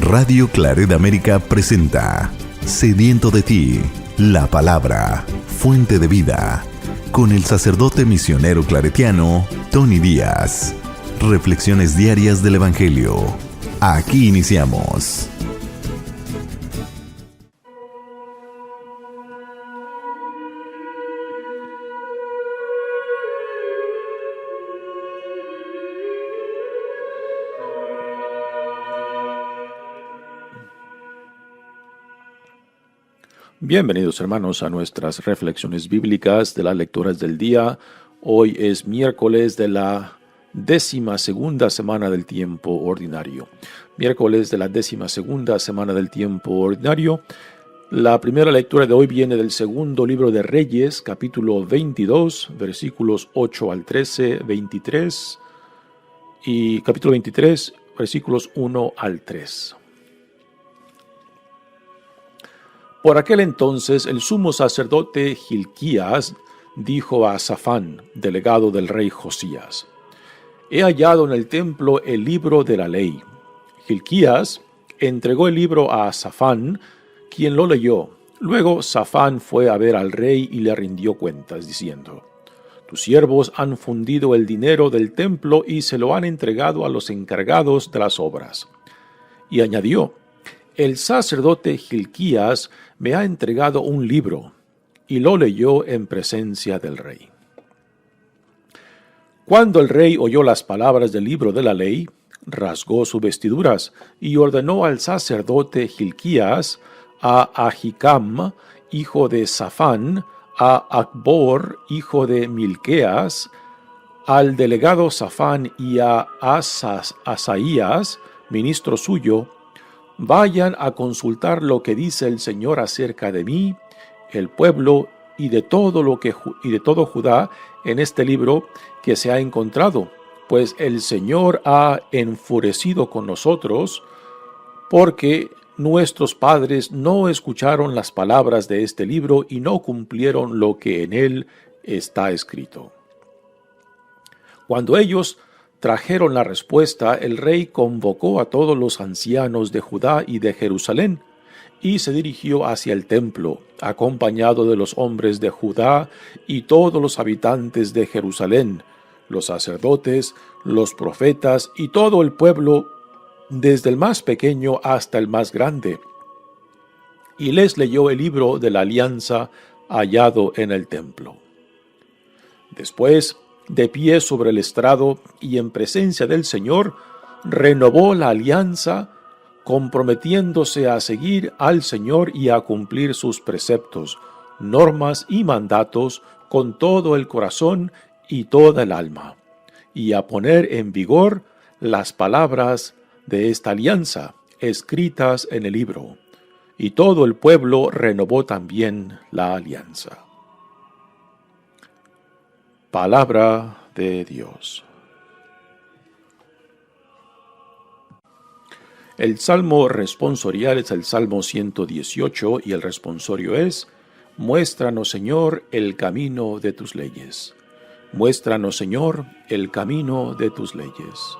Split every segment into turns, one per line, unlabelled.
Radio Claret América presenta Sediento de ti, la palabra, fuente de vida, con el sacerdote misionero claretiano Tony Díaz. Reflexiones diarias del Evangelio. Aquí iniciamos.
Bienvenidos hermanos a nuestras reflexiones bíblicas de las lecturas del día. Hoy es miércoles de la 12ª semana del tiempo ordinario. Miércoles de la 12ª semana del tiempo ordinario. La primera lectura de hoy viene del segundo libro de Reyes, capítulo 22, versículos 8 al 13, 23 y capítulo 23, versículos 1 al 3. Por aquel entonces el sumo sacerdote Hilquías dijo a Safán, delegado del rey Josías: «He hallado en el templo el libro de la ley». Hilquías entregó el libro a Safán, quien lo leyó. Luego Safán fue a ver al rey y le rindió cuentas, diciendo: «Tus siervos han fundido el dinero del templo y se lo han entregado a los encargados de las obras». Y añadió: «El sacerdote Hilquías me ha entregado un libro», y lo leyó en presencia del rey. Cuando el rey oyó las palabras del libro de la ley, rasgó sus vestiduras y ordenó al sacerdote Hilquías, a Ahicam, hijo de Safán, a Acbor, hijo de Milqueas, al delegado Safán y a Asaías, ministro suyo: «Vayan a consultar lo que dice el Señor acerca de mí, el pueblo y de todo Judá en este libro que se ha encontrado, pues el Señor ha enfurecido con nosotros, porque nuestros padres no escucharon las palabras de este libro y no cumplieron lo que en él está escrito». Cuando ellos trajeron la respuesta, el rey convocó a todos los ancianos de Judá y de Jerusalén, y se dirigió hacia el templo, acompañado de los hombres de Judá y todos los habitantes de Jerusalén, los sacerdotes, los profetas y todo el pueblo, desde el más pequeño hasta el más grande. Y les leyó el libro de la alianza hallado en el templo. Después, de pie sobre el estrado y en presencia del Señor, renovó la alianza, comprometiéndose a seguir al Señor y a cumplir sus preceptos, normas y mandatos con todo el corazón y toda el alma, y a poner en vigor las palabras de esta alianza escritas en el libro. Y todo el pueblo renovó también la alianza. Palabra de Dios. El salmo responsorial es el Salmo 118 y el responsorio es: «Muéstranos, Señor, el camino de tus leyes». Muéstranos, Señor, el camino de tus leyes.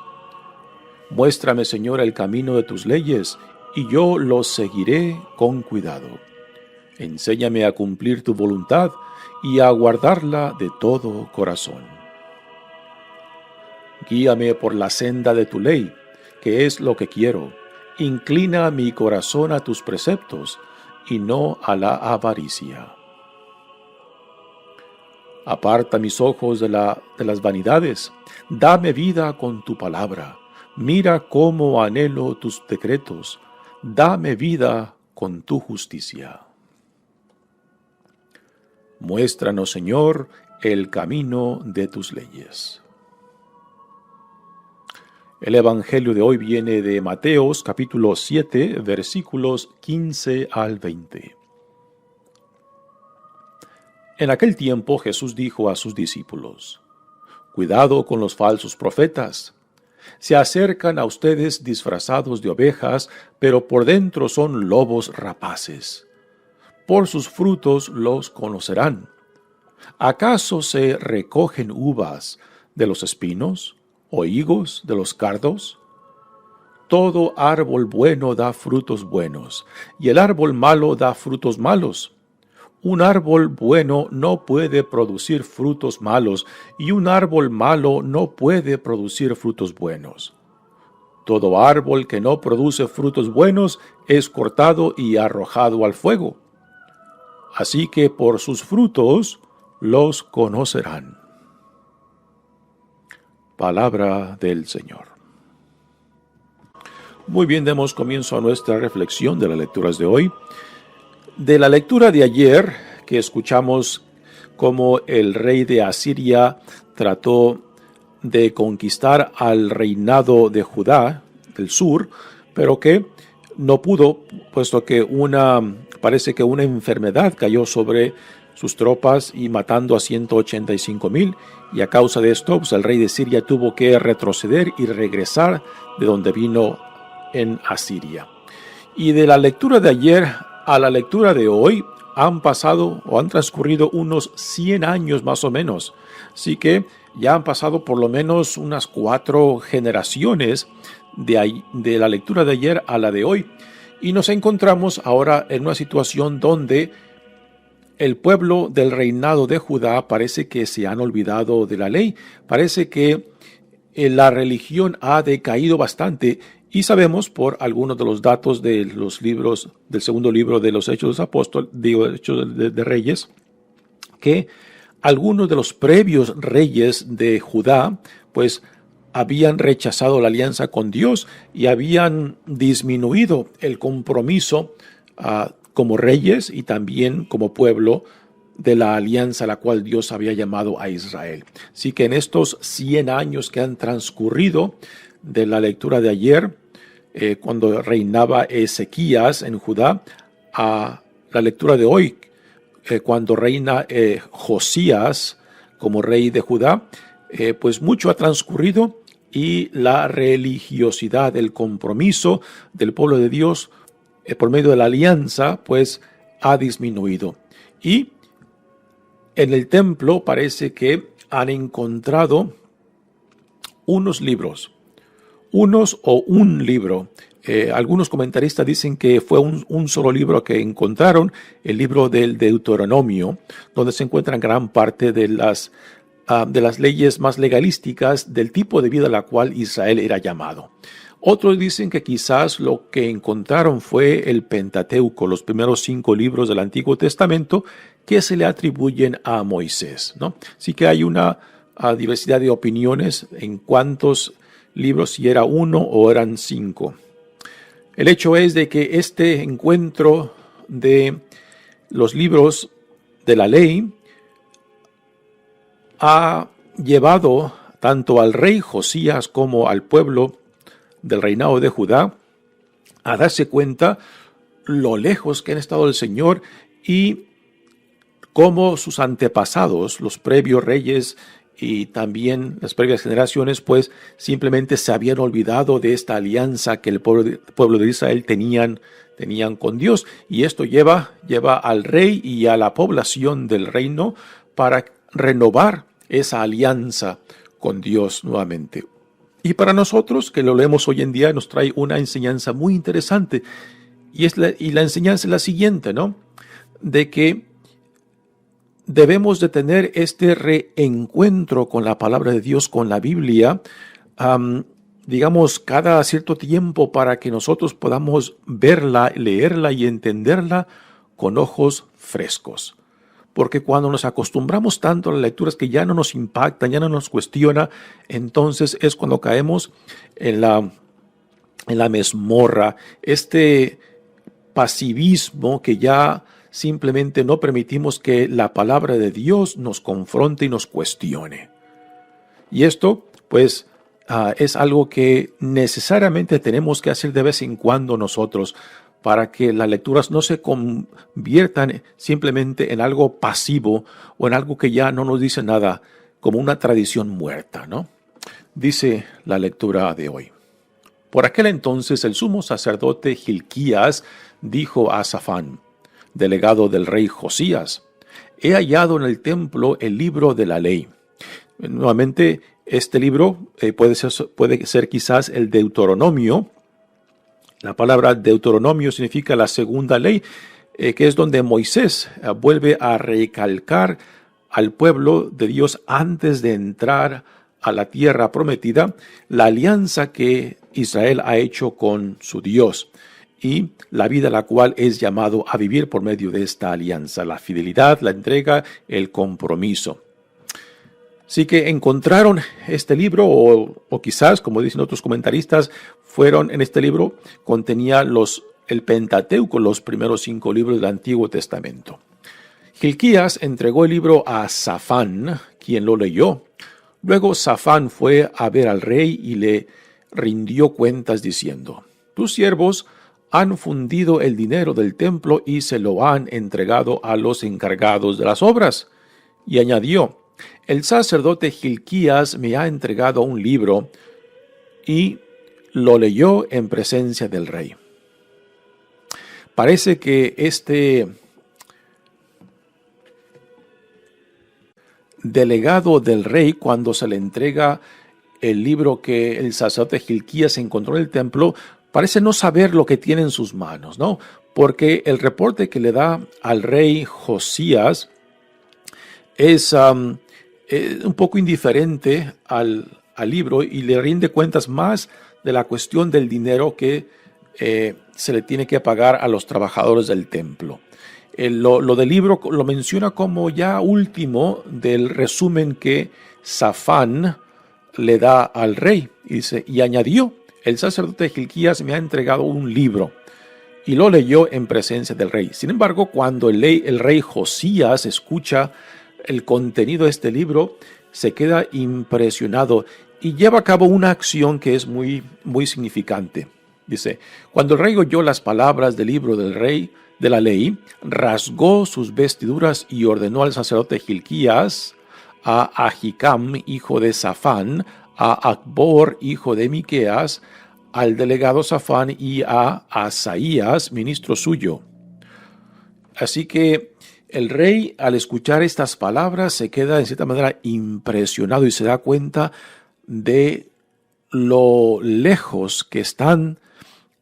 Muéstrame, Señor, el camino de tus leyes, y yo los seguiré con cuidado. Enséñame a cumplir tu voluntad y a guardarla de todo corazón. Guíame por la senda de tu ley, que es lo que quiero. Inclina mi corazón a tus preceptos y no a la avaricia. Aparta mis ojos de las vanidades. Dame vida con tu palabra. Mira cómo anhelo tus decretos. Dame vida con tu justicia. Muéstranos, Señor, el camino de tus leyes. El Evangelio de hoy viene de Mateos, capítulo 7, versículos 15 al 20. En aquel tiempo Jesús dijo a sus discípulos: «Cuidado con los falsos profetas. Se acercan a ustedes disfrazados de ovejas, pero por dentro son lobos rapaces. Por sus frutos los conocerán. ¿Acaso se recogen uvas de los espinos o higos de los cardos? todo árbol bueno da frutos buenos, y el árbol malo da frutos malos. Un árbol bueno no puede producir frutos malos, y un árbol malo no puede producir frutos buenos. Todo árbol que no produce frutos buenos es cortado y arrojado al fuego. Así que por sus frutos los conocerán. Palabra del Señor. Muy bien, demos comienzo a nuestra reflexión de las lecturas de hoy. De la lectura de ayer, que escuchamos cómo el rey de Asiria trató de conquistar al reinado de Judá del sur, pero que no pudo, puesto que parece que una enfermedad cayó sobre sus tropas y matando a 185,000, y a causa de esto, pues, el rey de Siria tuvo que retroceder y regresar de donde vino en Asiria. Y de la lectura de ayer a la lectura de hoy han transcurrido unos 100 años más o menos. Así que ya han pasado por lo menos unas 4 generaciones de la lectura de ayer a la de hoy. Y nos encontramos ahora en una situación donde el pueblo del reinado de Judá parece que se han olvidado de la ley. Parece que la religión ha decaído bastante. Y sabemos por algunos de los datos de los libros, del segundo libro de los Hechos de los Apóstoles, Hechos de Reyes, que algunos de los previos reyes de Judá, pues habían rechazado la alianza con Dios y habían disminuido el compromiso como reyes y también como pueblo de la alianza a la cual Dios había llamado a Israel. Así que en estos 100 años que han transcurrido de la lectura de ayer, cuando reinaba Ezequías en Judá, a la lectura de hoy, cuando reina Josías como rey de Judá, pues mucho ha transcurrido y la religiosidad, el compromiso del pueblo de Dios por medio de la alianza, pues ha disminuido. Y en el templo parece que han encontrado unos libros, un libro. Algunos comentaristas dicen que fue un solo libro que encontraron, el libro del Deuteronomio, donde se encuentran gran parte de las leyes más legalísticas del tipo de vida a la cual Israel era llamado. Otros dicen que quizás lo que encontraron fue el Pentateuco, los primeros 5 libros del Antiguo Testamento que se le atribuyen a Moisés, ¿no? Así que hay una diversidad de opiniones en cuántos libros, si era 1 o eran 5. El hecho es de que este encuentro de los libros de la ley ha llevado tanto al rey Josías como al pueblo del reinado de Judá a darse cuenta lo lejos que han estado del Señor y cómo sus antepasados, los previos reyes y también las previas generaciones, pues simplemente se habían olvidado de esta alianza que el pueblo de Israel tenían con Dios. Y esto lleva al rey y a la población del reino para renovar esa alianza con Dios nuevamente. Y para nosotros, que lo leemos hoy en día, nos trae una enseñanza muy interesante. Y la enseñanza es la siguiente, ¿no? De que debemos de tener este reencuentro con la palabra de Dios, con la Biblia, digamos, cada cierto tiempo para que nosotros podamos verla, leerla y entenderla con ojos frescos. Porque cuando nos acostumbramos tanto a las lecturas que ya no nos impactan, ya no nos cuestiona, entonces es cuando caemos en la mazmorra, este pasivismo que ya simplemente no permitimos que la palabra de Dios nos confronte y nos cuestione. Y esto, pues, es algo que necesariamente tenemos que hacer de vez en cuando nosotros, para que las lecturas no se conviertan simplemente en algo pasivo o en algo que ya no nos dice nada, como una tradición muerta, ¿no? Dice la lectura de hoy. Por aquel entonces el sumo sacerdote Hilquías dijo a Safán, delegado del rey Josías: he hallado en el templo el libro de la ley. Nuevamente, este libro puede ser quizás el Deuteronomio, La palabra Deuteronomio significa la segunda ley, que es donde Moisés vuelve a recalcar al pueblo de Dios antes de entrar a la tierra prometida, la alianza que Israel ha hecho con su Dios y la vida a la cual es llamado a vivir por medio de esta alianza, la fidelidad, la entrega, el compromiso. Así que encontraron este libro, o quizás, como dicen otros comentaristas, en este libro contenía el Pentateuco, los primeros 5 libros del Antiguo Testamento. Hilquías entregó el libro a Safán, quien lo leyó. Luego Safán fue a ver al rey y le rindió cuentas diciendo: tus siervos han fundido el dinero del templo y se lo han entregado a los encargados de las obras. Y añadió: el sacerdote Hilquías me ha entregado un libro, y lo leyó en presencia del rey. Parece que este delegado del rey, cuando se le entrega el libro que el sacerdote Hilquías encontró en el templo, parece no saber lo que tiene en sus manos, ¿no? Porque el reporte que le da al rey Josías es un poco indiferente al libro y le rinde cuentas más de la cuestión del dinero que se le tiene que pagar a los trabajadores del templo. Lo del libro lo menciona como ya último del resumen que Safán le da al rey. Y dice: y añadió: el sacerdote Hilquías me ha entregado un libro, y lo leyó en presencia del rey. Sin embargo, cuando el rey Josías escucha el contenido de este libro, se queda impresionado y lleva a cabo una acción que es muy, muy significante. Dice: cuando el rey oyó las palabras del libro del rey de la ley, rasgó sus vestiduras y ordenó al sacerdote Hilquías, a Ahicam, hijo de Safán, a Acbor, hijo de Miqueas, al delegado Safán y a Asaías, ministro suyo. Así que el rey, al escuchar estas palabras, se queda en cierta manera impresionado y se da cuenta de lo lejos que están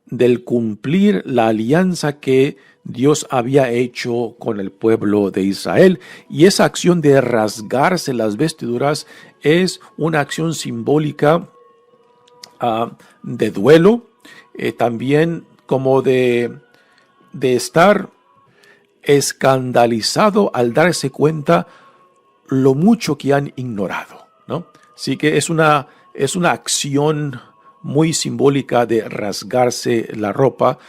del cumplir la alianza que Dios había hecho con el pueblo de Israel. Y esa acción de rasgarse las vestiduras es una acción simbólica de duelo, también como de estar escandalizado al darse cuenta lo mucho que han ignorado, ¿no? Así que es una acción muy simbólica de rasgarse la ropa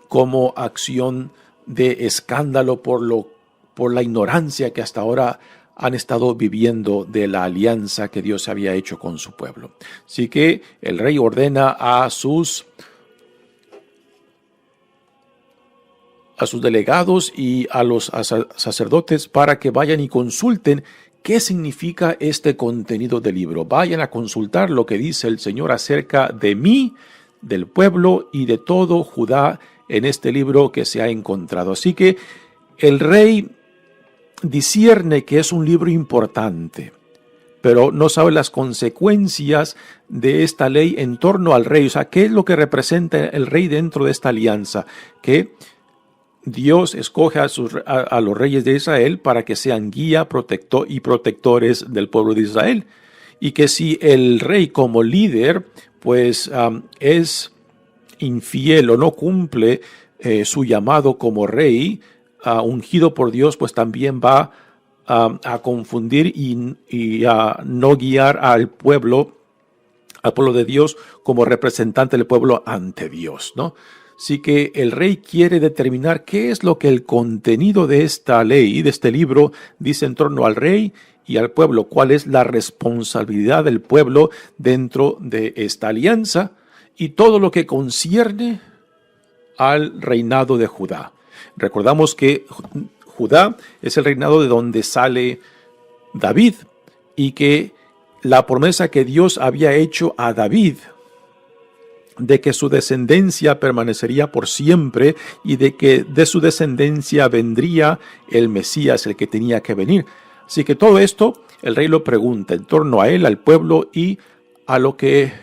como acción de escándalo por la ignorancia que hasta ahora han estado viviendo de la alianza que Dios había hecho con su pueblo. Así que el rey ordena a sus delegados y a los sacerdotes para que vayan y consulten qué significa este contenido del libro. Vayan a consultar lo que dice el Señor acerca de mí, del pueblo y de todo Judá en este libro que se ha encontrado. Así que el rey discierne que es un libro importante, pero no sabe las consecuencias de esta ley en torno al rey. O sea, ¿qué es lo que representa el rey dentro de esta alianza? Que Dios escoge a los reyes de Israel para que sean guía, protector y protectores del pueblo de Israel. Y que si el rey como líder pues es infiel o no cumple su llamado como rey, ungido por Dios, pues también va a confundir y a no guiar al pueblo de Dios como representante del pueblo ante Dios, ¿no? Así que el rey quiere determinar qué es lo que el contenido de esta ley, de este libro, dice en torno al rey y al pueblo, cuál es la responsabilidad del pueblo dentro de esta alianza y todo lo que concierne al reinado de Judá. Recordamos que Judá es el reinado de donde sale David y que la promesa que Dios había hecho a David de que su descendencia permanecería por siempre y de que de su descendencia vendría el Mesías, el que tenía que venir. Así que todo esto el rey lo pregunta en torno a él, al pueblo y a lo que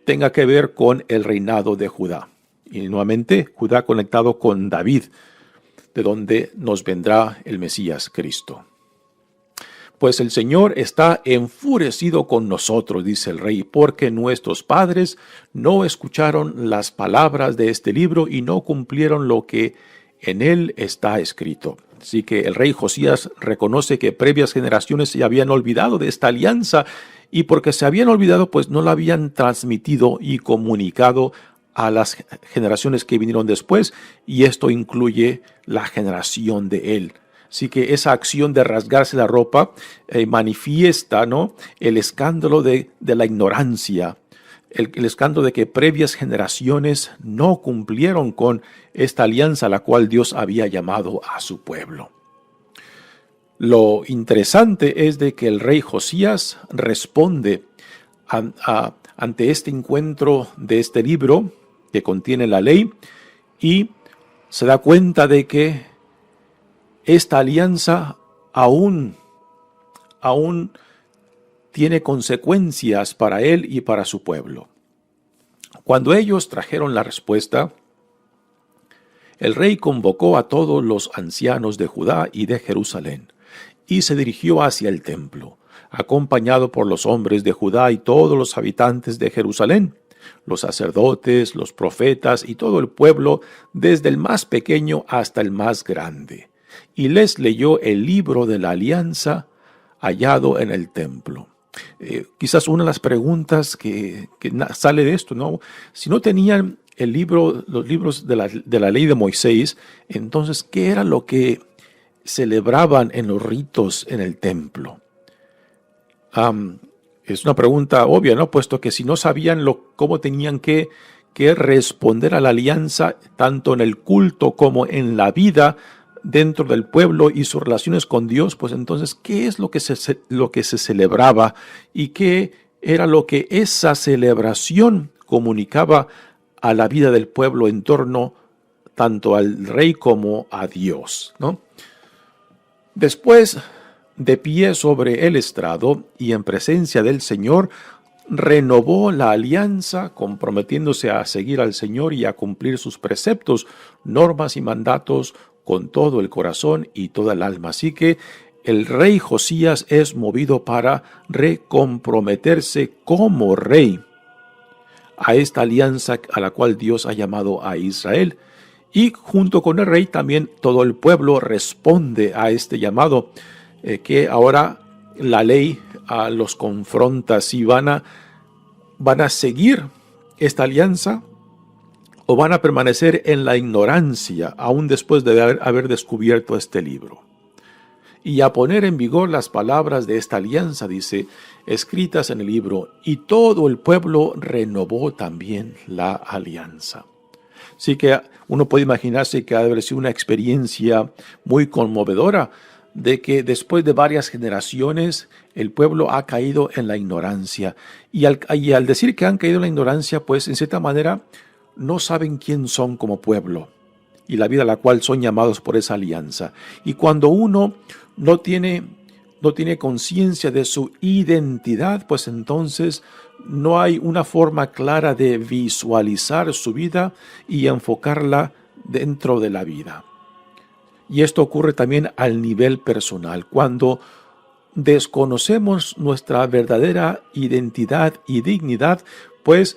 tenga que ver con el reinado de Judá. Y nuevamente Judá conectado con David, de donde nos vendrá el Mesías Cristo. Pues el Señor está enfurecido con nosotros, dice el rey, porque nuestros padres no escucharon las palabras de este libro y no cumplieron lo que en él está escrito. Así que el rey Josías reconoce que previas generaciones se habían olvidado de esta alianza y porque se habían olvidado, pues no la habían transmitido y comunicado a las generaciones que vinieron después, y esto incluye la generación de él. Así que esa acción de rasgarse la ropa manifiesta, ¿no?, el escándalo de la ignorancia, el escándalo de que previas generaciones no cumplieron con esta alianza a la cual Dios había llamado a su pueblo. Lo interesante es de que el rey Josías responde ante este encuentro de este libro que contiene la ley y se da cuenta de que esta alianza aún tiene consecuencias para él y para su pueblo. Cuando ellos trajeron la respuesta, el rey convocó a todos los ancianos de Judá y de Jerusalén y se dirigió hacia el templo, acompañado por los hombres de Judá y todos los habitantes de Jerusalén, los sacerdotes, los profetas y todo el pueblo, desde el más pequeño hasta el más grande. Y les leyó el libro de la alianza hallado en el templo. Quizás una de las preguntas que sale de esto, ¿no? Si no tenían los libros de la ley de Moisés, entonces, ¿qué era lo que celebraban en los ritos en el templo? Es una pregunta obvia, ¿no? Puesto que si no sabían cómo tenían que responder a la alianza, tanto en el culto como en la vida dentro del pueblo y sus relaciones con Dios, pues entonces, ¿qué es lo que se celebraba y qué era lo que esa celebración comunicaba a la vida del pueblo en torno tanto al rey como a Dios, ¿no? Después, de pie sobre el estrado y en presencia del Señor, renovó la alianza, comprometiéndose a seguir al Señor y a cumplir sus preceptos, normas y mandatos con todo el corazón y toda el alma. Así que el rey Josías es movido para recomprometerse como rey a esta alianza a la cual Dios ha llamado a Israel. Y junto con el rey también todo el pueblo responde a este llamado, que ahora la ley los confronta si van a seguir esta alianza o van a permanecer en la ignorancia aún después de haber descubierto este libro. Y a poner en vigor las palabras de esta alianza, dice, escritas en el libro, y todo el pueblo renovó también la alianza. Así que uno puede imaginarse que ha de haber sido una experiencia muy conmovedora, de que después de varias generaciones el pueblo ha caído en la ignorancia. Y al decir que han caído en la ignorancia, pues en cierta manera no saben quién son como pueblo y la vida a la cual son llamados por esa alianza. Y cuando uno no tiene conciencia de su identidad, pues entonces no hay una forma clara de visualizar su vida y enfocarla dentro de la vida. Y esto ocurre también al nivel personal. Cuando desconocemos nuestra verdadera identidad y dignidad, pues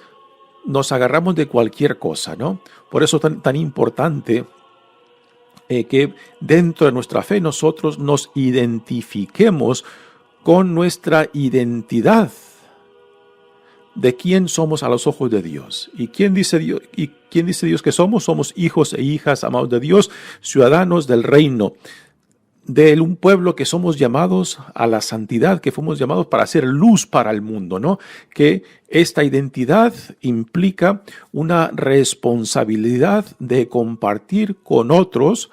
nos agarramos de cualquier cosa, ¿no? Por eso tan importante que dentro de nuestra fe nosotros nos identifiquemos con nuestra identidad de quién somos a los ojos de Dios. ¿Y quién dice Dios que somos? Somos hijos e hijas amados de Dios, ciudadanos del reino, de un pueblo que somos llamados a la santidad, que fuimos llamados para hacer luz para el mundo, ¿no? Que esta identidad implica una responsabilidad de compartir con otros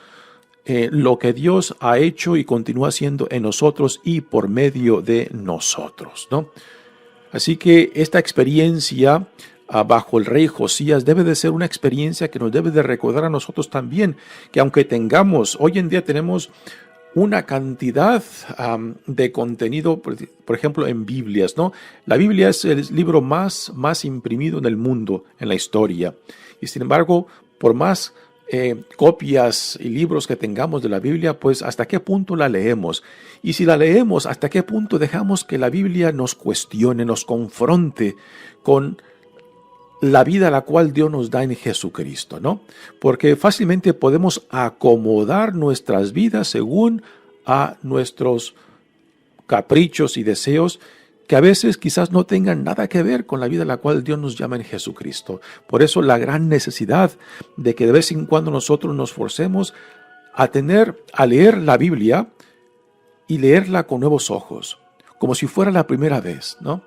lo que Dios ha hecho y continúa haciendo en nosotros y por medio de nosotros, ¿no? Así que esta experiencia bajo el rey Josías debe de ser una experiencia que nos debe de recordar a nosotros también, que aunque hoy en día tenemos una cantidad de contenido, por ejemplo, en Biblias, ¿no? La Biblia es el libro más imprimido en el mundo, en la historia. Y sin embargo, por más copias y libros que tengamos de la Biblia, pues hasta qué punto la leemos. Y si la leemos, hasta qué punto dejamos que la Biblia nos cuestione, nos confronte con la vida a la cual Dios nos da en Jesucristo, ¿no? Porque fácilmente podemos acomodar nuestras vidas según a nuestros caprichos y deseos que a veces quizás no tengan nada que ver con la vida a la cual Dios nos llama en Jesucristo. Por eso la gran necesidad de que de vez en cuando nosotros nos forcemos a leer la Biblia y leerla con nuevos ojos, como si fuera la primera vez, ¿no?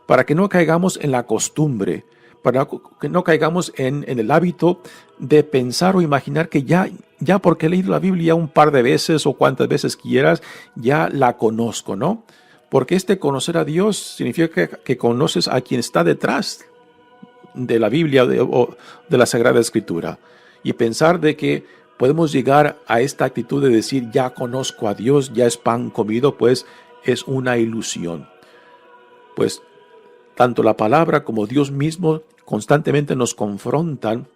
Para que no caigamos en la costumbre, para que no caigamos en el hábito de pensar o imaginar que ya porque he leído la Biblia un par de veces o cuantas veces quieras, ya la conozco, ¿no? Porque conocer a Dios significa que conoces a quien está detrás de la Biblia o de la Sagrada Escritura. Y pensar de que podemos llegar a esta actitud de decir ya conozco a Dios, ya es pan comido, pues es una ilusión. Pues tanto la palabra como Dios mismo constantemente nos confrontan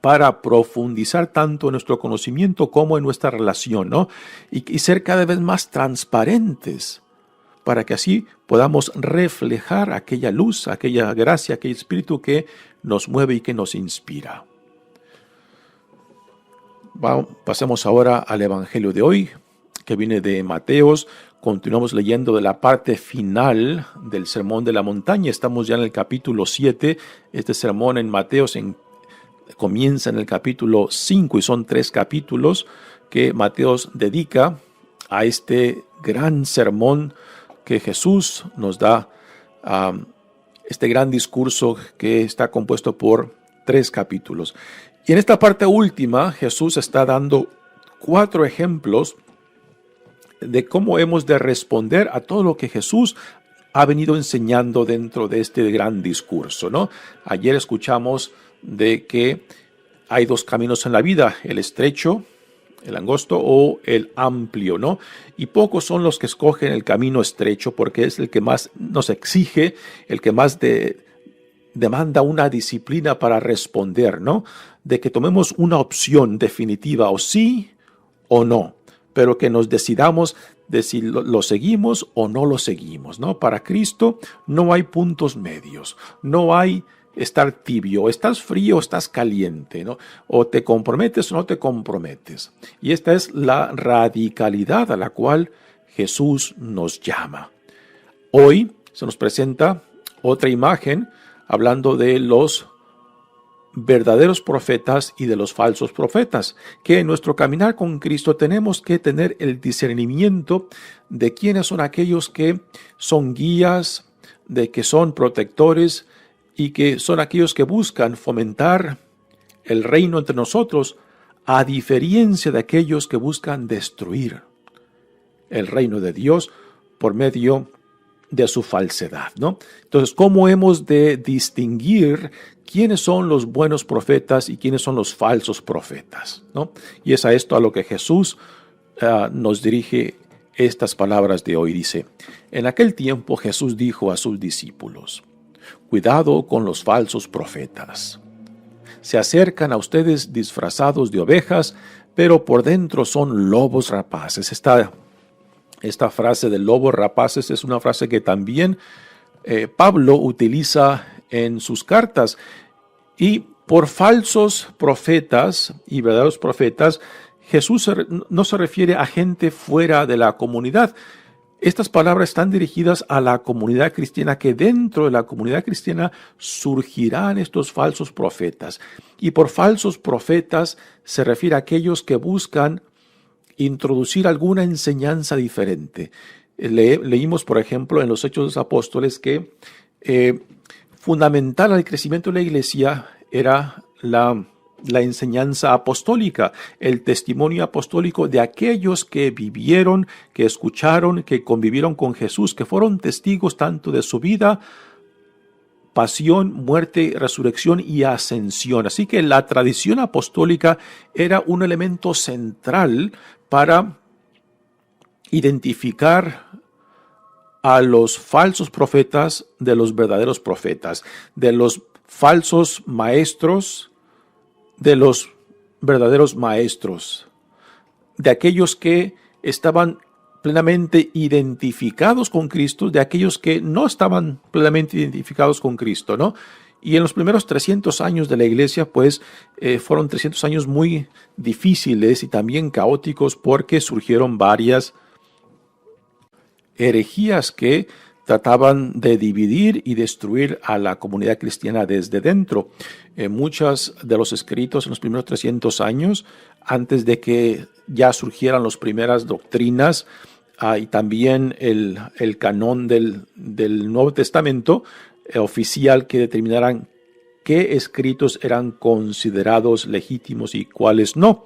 para profundizar tanto en nuestro conocimiento como en nuestra relación, ¿no? Y ser cada vez más transparentes para que así podamos reflejar aquella luz, aquella gracia, aquel espíritu que nos mueve y que nos inspira. Pasemos ahora al Evangelio de hoy, que viene de Mateos. Continuamos leyendo de la parte final del Sermón de la Montaña. Estamos ya en el capítulo 7. Este sermón en Mateos comienza en el capítulo 5 y son 3 capítulos que Mateos dedica a este gran sermón que Jesús nos da, este gran discurso que está compuesto por 3 capítulos. Y en esta parte última, Jesús está dando 4 ejemplos de cómo hemos de responder a todo lo que Jesús ha venido enseñando dentro de este gran discurso, ¿no? Ayer escuchamos de que hay 2 caminos en la vida, el estrecho, el angosto o el amplio, ¿no? Y pocos son los que escogen el camino estrecho porque es el que más nos exige, el que más demanda una disciplina para responder, ¿no? De que tomemos una opción definitiva, o sí o no, pero que nos decidamos de si lo seguimos o no lo seguimos, ¿no? Para Cristo no hay puntos medios, no hay estar tibio, estás frío o estás caliente, ¿no? O te comprometes o no te comprometes. Y esta es la radicalidad a la cual Jesús nos llama. Hoy se nos presenta otra imagen hablando de los verdaderos profetas y de los falsos profetas, que en nuestro caminar con Cristo tenemos que tener el discernimiento de quiénes son aquellos que son guías, de que son protectores y que son aquellos que buscan fomentar el reino entre nosotros, a diferencia de aquellos que buscan destruir el reino de Dios por medio de su falsedad, ¿no? Entonces, ¿cómo hemos de distinguir quiénes son los buenos profetas y quiénes son los falsos profetas, ¿no? Y es a esto a lo que Jesús nos dirige estas palabras de hoy. Dice, en aquel tiempo Jesús dijo a sus discípulos, cuidado con los falsos profetas. Se acercan a ustedes disfrazados de ovejas, pero por dentro son lobos rapaces. Esta frase de lobos rapaces es una frase que también Pablo utiliza en sus cartas. Y por falsos profetas y verdaderos profetas, Jesús no se refiere a gente fuera de la comunidad. Estas palabras están dirigidas a la comunidad cristiana, que dentro de la comunidad cristiana surgirán estos falsos profetas. Y por falsos profetas se refiere a aquellos que buscan introducir alguna enseñanza diferente. Leímos, por ejemplo, en los Hechos de los Apóstoles que fundamental al crecimiento de la iglesia era la enseñanza apostólica, el testimonio apostólico de aquellos que vivieron, que escucharon, que convivieron con Jesús, que fueron testigos tanto de su vida, pasión, muerte, resurrección y ascensión. Así que la tradición apostólica era un elemento central para identificar a los falsos profetas de los verdaderos profetas, de los falsos maestros de los verdaderos maestros, de aquellos que estaban plenamente identificados con Cristo, de aquellos que no estaban plenamente identificados con Cristo, ¿no? Y en los primeros 300 años de la iglesia, pues, fueron 300 años muy difíciles y también caóticos porque surgieron varias herejías que trataban de dividir y destruir a la comunidad cristiana desde dentro. Muchos de los escritos en los primeros 300 años, antes de que ya surgieran las primeras doctrinas y también el canón del Nuevo Testamento oficial que determinaran qué escritos eran considerados legítimos y cuáles no.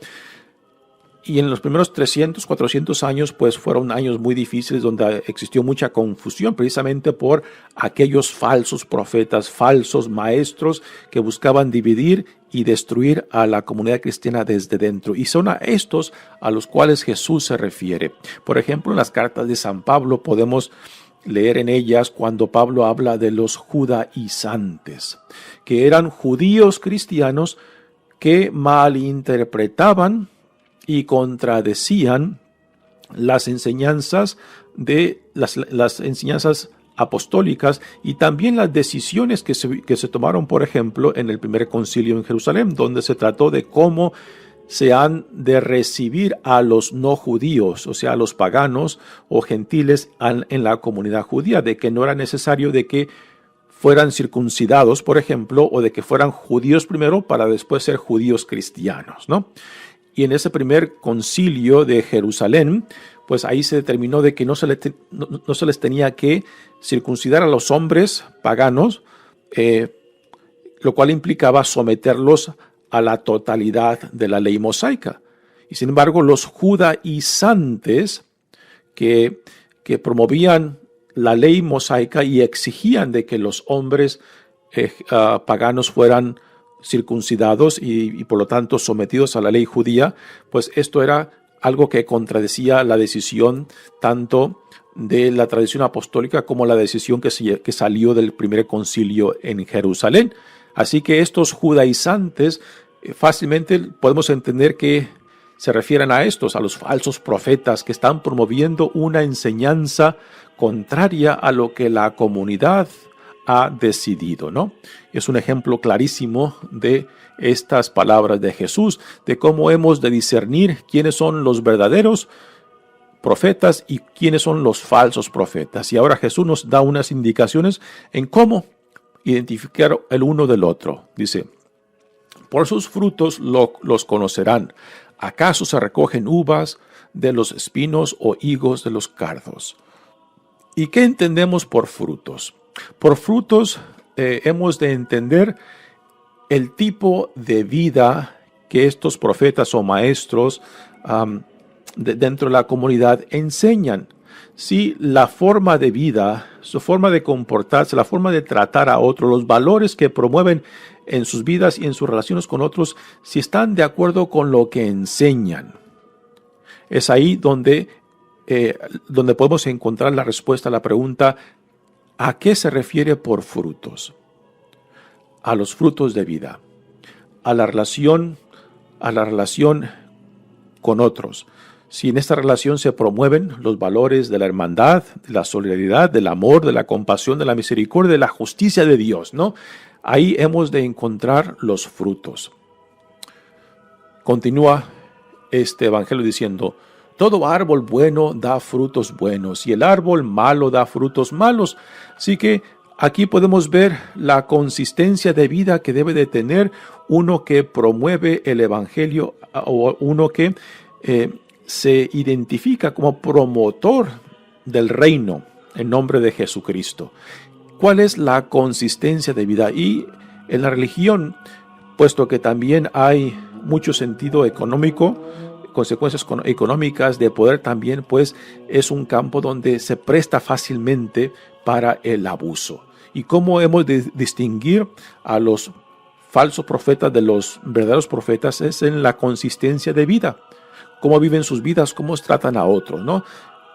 Y en los primeros 300, 400 años, pues fueron años muy difíciles donde existió mucha confusión precisamente por aquellos falsos profetas, falsos maestros que buscaban dividir y destruir a la comunidad cristiana desde dentro. Y son a estos a los cuales Jesús se refiere. Por ejemplo, en las cartas de San Pablo podemos leer en ellas cuando Pablo habla de los judaizantes, que eran judíos cristianos que malinterpretaban y contradecían las enseñanzas de las enseñanzas apostólicas y también las decisiones que se tomaron, por ejemplo, en el primer concilio en Jerusalén, donde se trató de cómo se han de recibir a los no judíos, o sea, a los paganos o gentiles en la comunidad judía, de que no era necesario de que fueran circuncidados, por ejemplo, o de que fueran judíos primero para después ser judíos cristianos, ¿no? Y en ese primer concilio de Jerusalén, pues ahí se determinó de que no se les tenía que circuncidar a los hombres paganos, lo cual implicaba someterlos a la totalidad de la ley mosaica. Y sin embargo, los judaizantes que promovían la ley mosaica y exigían de que los hombres paganos fueran circuncidados y por lo tanto sometidos a la ley judía, pues esto era algo que contradecía la decisión tanto de la tradición apostólica como la decisión que salió del primer concilio en Jerusalén. Así que estos judaizantes fácilmente podemos entender que se refieren a estos, a los falsos profetas que están promoviendo una enseñanza contraria a lo que la comunidad ha decidido, ¿no? Es un ejemplo clarísimo de estas palabras de Jesús, de cómo hemos de discernir quiénes son los verdaderos profetas y quiénes son los falsos profetas. Y ahora Jesús nos da unas indicaciones en cómo identificar el uno del otro. Dice, por sus frutos los conocerán. ¿Acaso se recogen uvas de los espinos o higos de los cardos? ¿Y qué entendemos por frutos? Por frutos hemos de entender el tipo de vida que estos profetas o maestros dentro de la comunidad enseñan. Si la forma de vida, su forma de comportarse, la forma de tratar a otros, los valores que promueven en sus vidas y en sus relaciones con otros, si están de acuerdo con lo que enseñan. Es ahí donde podemos encontrar la respuesta a la pregunta, ¿a qué se refiere por frutos? A los frutos de vida, a la relación con otros. Si en esta relación se promueven los valores de la hermandad, de la solidaridad, del amor, de la compasión, de la misericordia, de la justicia de Dios, ¿no? Ahí hemos de encontrar los frutos. Continúa este evangelio diciendo, todo árbol bueno da frutos buenos y el árbol malo da frutos malos. Así que aquí podemos ver la consistencia de vida que debe de tener uno que promueve el evangelio o uno que se identifica como promotor del reino en nombre de Jesucristo. ¿Cuál es la consistencia de vida? Y en la religión, puesto que también hay mucho sentido económico, consecuencias económicas de poder también, pues es un campo donde se presta fácilmente para el abuso. ¿Y cómo hemos de distinguir a los falsos profetas de los verdaderos profetas? Es en la consistencia de vida. Cómo viven sus vidas, cómo tratan a otros, ¿no?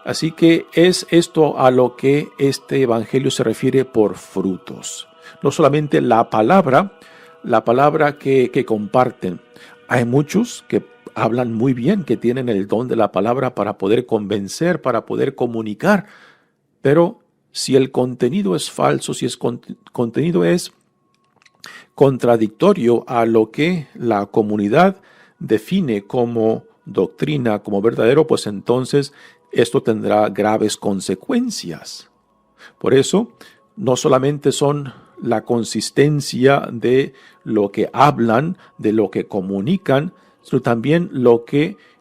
Así que es esto a lo que este evangelio se refiere por frutos. No solamente la palabra que comparten. Hay muchos que hablan muy bien, que tienen el don de la palabra para poder convencer, para poder comunicar. Pero si el contenido es falso, si el contenido es contradictorio a lo que la comunidad define como doctrina, como verdadero, pues entonces esto tendrá graves consecuencias. Por eso, no solamente son la consistencia de lo que hablan, de lo que comunican, sino también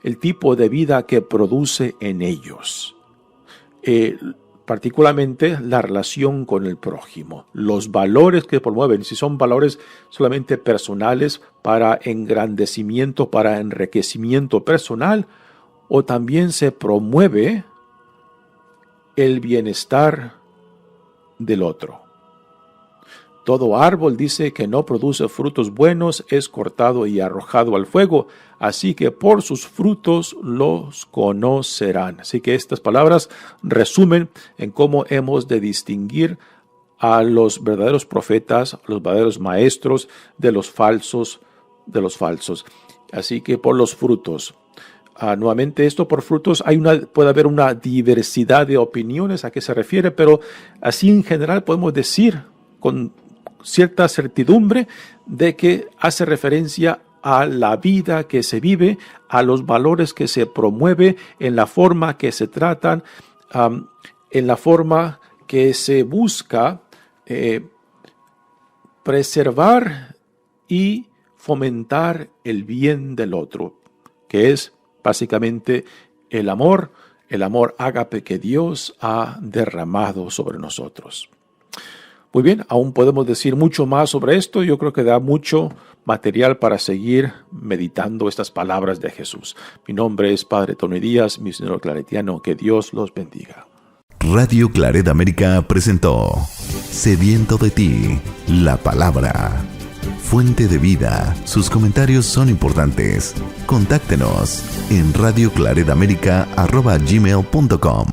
el tipo de vida que produce en ellos. Particularmente la relación con el prójimo, los valores que promueven, si son valores solamente personales para engrandecimiento, para enriquecimiento personal, o también se promueve el bienestar del otro. Todo árbol, dice, que no produce frutos buenos es cortado y arrojado al fuego, así que por sus frutos los conocerán. Así que estas palabras resumen en cómo hemos de distinguir a los verdaderos profetas, a los verdaderos maestros de los falsos. Así que por los frutos. Nuevamente esto por frutos puede haber una diversidad de opiniones a qué se refiere, pero así en general podemos decir con cierta certidumbre de que hace referencia a la vida que se vive, a los valores que se promueve, en la forma que se tratan, en la forma que se busca preservar y fomentar el bien del otro, que es básicamente el amor ágape que Dios ha derramado sobre nosotros. Muy bien, aún podemos decir mucho más sobre esto. Yo creo que da mucho material para seguir meditando estas palabras de Jesús. Mi nombre es Padre Tony Díaz, misionero claretiano. Que Dios los bendiga.
Radio Claret América presentó Sediento de ti, la palabra. Fuente de vida. Sus comentarios son importantes. Contáctenos en radioclaretamerica@gmail.com.